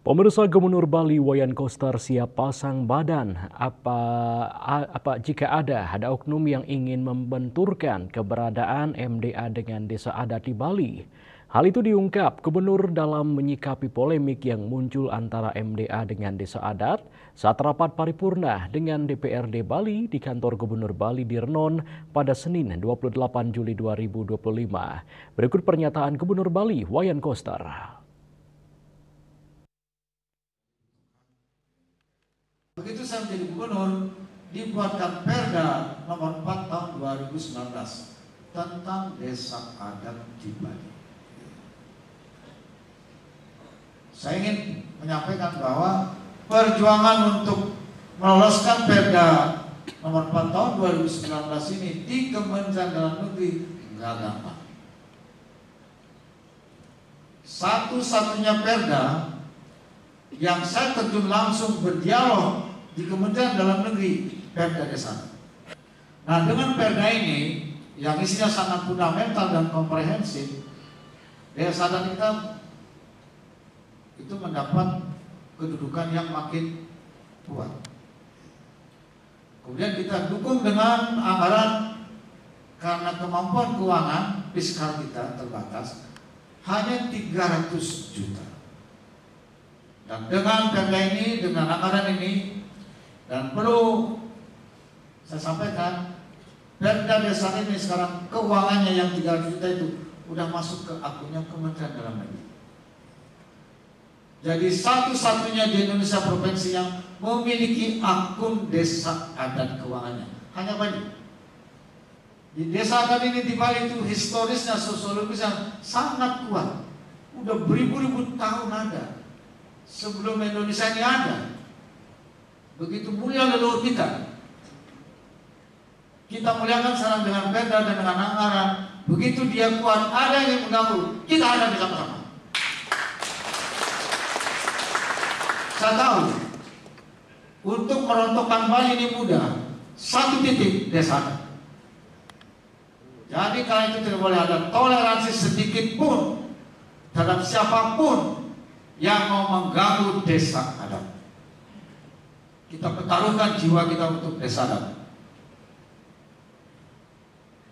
Pemirsa, Gubernur Bali Wayan Koster siap pasang badan jika ada oknum yang ingin membenturkan keberadaan MDA dengan desa adat di Bali. Hal itu diungkap Gubernur dalam menyikapi polemik yang muncul antara MDA dengan desa adat saat rapat paripurna dengan DPRD Bali di kantor Gubernur Bali di Renon pada Senin 28 Juli 2025. Berikut pernyataan Gubernur Bali Wayan Koster. Begitu saya menjadi gubernur, dibuatkan Perda nomor 4 tahun 2019 tentang desa adat di Bali. Saya ingin menyampaikan bahwa perjuangan untuk meloloskan Perda nomor 4 tahun 2019 ini di Kementerian Dalam Negeri nggak gampang. Satu-satunya Perda yang saya terjun langsung berdialog di Kementerian Dalam Negeri, Perda Desa. Nah, dengan Perda ini yang isinya sangat fundamental dan komprehensif, desa adat kita itu mendapat kedudukan yang makin kuat. Kemudian kita dukung dengan anggaran karena kemampuan keuangan fiskal kita terbatas hanya 300 juta. Dan dengan Perda ini, dengan anggaran ini, dan perlu saya sampaikan, Perda desa ini sekarang keuangannya yang 300 juta itu udah masuk ke akunnya Kementerian Dalam Negeri. Jadi satu-satunya di Indonesia provinsi yang memiliki akun desa adat keuangannya hanya Bali. Di desa adat ini di Bali itu historisnya, sosiologisnya sangat kuat. Udah beribu-ribu tahun ada. Sebelum Indonesia ini ada. Begitu mulia leluhur kita. Kita muliakan sekarang dengan Perda dan dengan anggaran. Begitu dia kuat, ada yang mengganggu, kita ada bersama-sama. Saya tahu untuk merontokkan Bali ini mudah. Satu titik desa. Jadi karena itu tidak boleh ada toleransi sedikit pun terhadap siapapun yang mau mengganggu desa adat. Kita pertaruhkan jiwa kita untuk desa adat.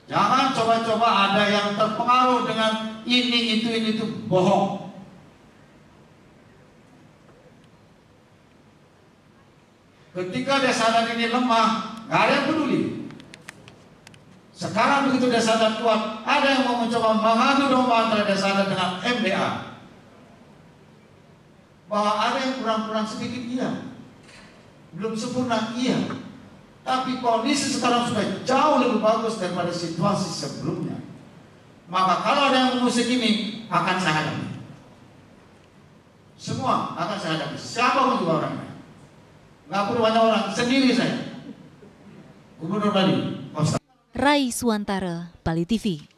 Jangan coba-coba ada yang terpengaruh dengan ini itu bohong. Ketika desa adat ini lemah, nggak ada yang peduli. Sekarang begitu desa adat kuat, ada yang mau mencoba mengadu domba antara desa adat dengan MDA. Bahwa ada yang kurang-kurang sedikit, iya. Belum sempurna, iya. Tapi kondisi sekarang sudah jauh lebih bagus daripada situasi sebelumnya. Maka kalau ada yang mengusik ini, akan saya hadapi. Semua akan saya hadapi. Siapapun juga orangnya. Nggak perlu banyak orang, sendiri saya. Gubernur Bali. Rai Suwantara, Bali TV.